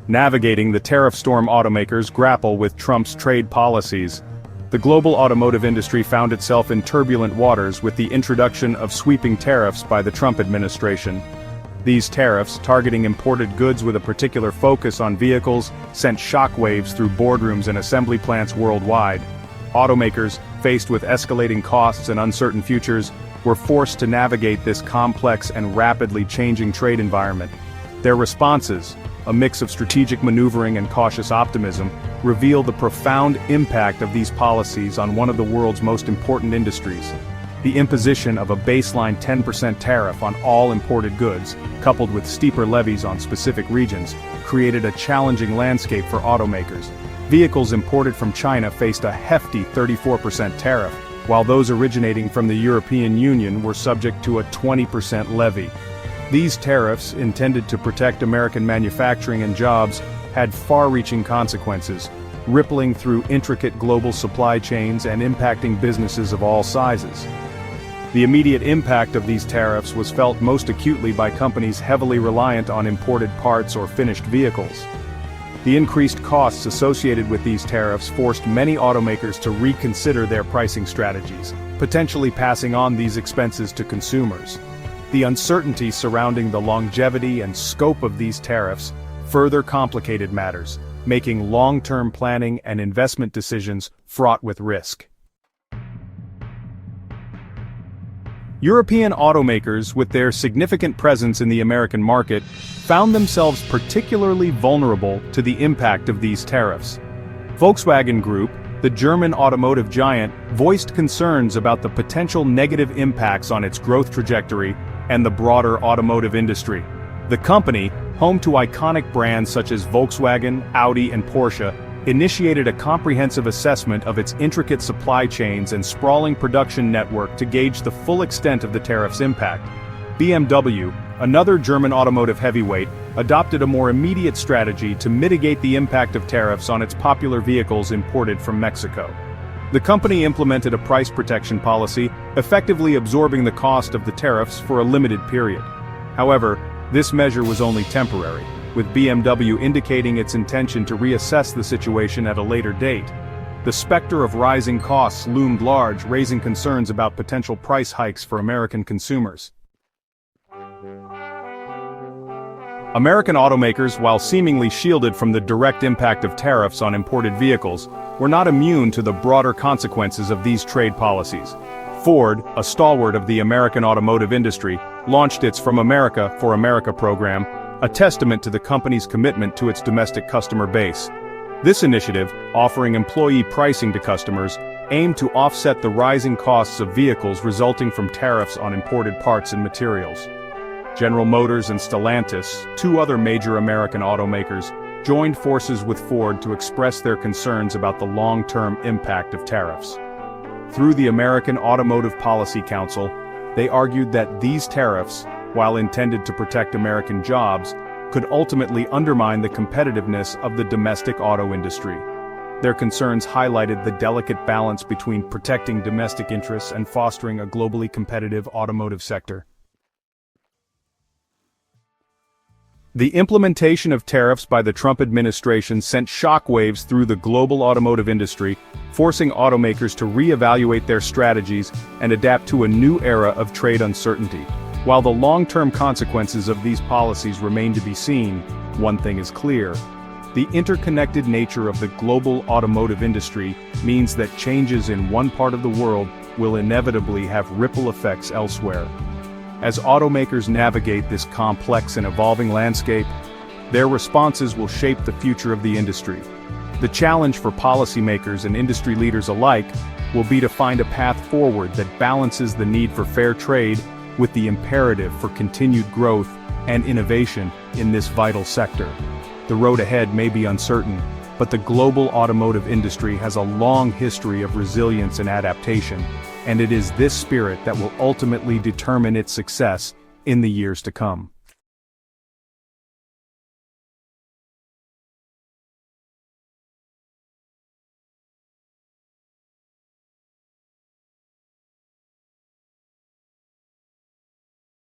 Navigating the tariff storm, automakers grapple with Trump's trade policies. The global automotive industry found itself in turbulent waters with the introduction of sweeping tariffs by the Trump administration. These tariffs, targeting imported goods with a particular focus on vehicles, sent shockwaves through boardrooms and assembly plants worldwide. Automakers, faced with escalating costs and uncertain futures, were forced to navigate this complex and rapidly changing trade environment. Their responses, a mix of strategic maneuvering and cautious optimism, reveal the profound impact of these policies on one of the world's most important industries. The imposition of a baseline 10% tariff on all imported goods, coupled with steeper levies on specific regions, created a challenging landscape for automakers. Vehicles imported from China faced a hefty 34% tariff, while those originating from the European Union were subject to a 20% levy. These tariffs, intended to protect American manufacturing and jobs, had far-reaching consequences, rippling through intricate global supply chains and impacting businesses of all sizes. The immediate impact of these tariffs was felt most acutely by companies heavily reliant on imported parts or finished vehicles. The increased costs associated with these tariffs forced many automakers to reconsider their pricing strategies, potentially passing on these expenses to consumers. The uncertainty surrounding the longevity and scope of these tariffs further complicated matters, making long-term planning and investment decisions fraught with risk. European automakers, with their significant presence in the American market, found themselves particularly vulnerable to the impact of these tariffs. Volkswagen Group, the German automotive giant, voiced concerns about the potential negative impacts on its growth trajectory and the broader automotive industry. The company, home to iconic brands such as Volkswagen, Audi, and Porsche, initiated a comprehensive assessment of its intricate supply chains and sprawling production network to gauge the full extent of the tariffs' impact. BMW, another German automotive heavyweight, adopted a more immediate strategy to mitigate the impact of tariffs on its popular vehicles imported from Mexico. The company implemented a price protection policy, effectively absorbing the cost of the tariffs for a limited period. However, this measure was only temporary, with BMW indicating its intention to reassess the situation at a later date. The specter of rising costs loomed large, raising concerns about potential price hikes for American consumers. American automakers, while seemingly shielded from the direct impact of tariffs on imported vehicles, were not immune to the broader consequences of these trade policies. Ford, a stalwart of the American automotive industry, launched its From America for America program, a testament to the company's commitment to its domestic customer base. This initiative, offering employee pricing to customers, aimed to offset the rising costs of vehicles resulting from tariffs on imported parts and materials. General Motors and Stellantis, two other major American automakers, joined forces with Ford to express their concerns about the long-term impact of tariffs. Through the American Automotive Policy Council, they argued that these tariffs, while intended to protect American jobs, could ultimately undermine the competitiveness of the domestic auto industry. Their concerns highlighted the delicate balance between protecting domestic interests and fostering a globally competitive automotive sector. The implementation of tariffs by the Trump administration sent shockwaves through the global automotive industry, forcing automakers to reevaluate their strategies and adapt to a new era of trade uncertainty. While the long-term consequences of these policies remain to be seen, one thing is clear: the interconnected nature of the global automotive industry means that changes in one part of the world will inevitably have ripple effects elsewhere. As automakers navigate this complex and evolving landscape, their responses will shape the future of the industry. The challenge for policymakers and industry leaders alike will be to find a path forward that balances the need for fair trade with the imperative for continued growth and innovation in this vital sector. The road ahead may be uncertain, but the global automotive industry has a long history of resilience and adaptation, and it is this spirit that will ultimately determine its success in the years to come.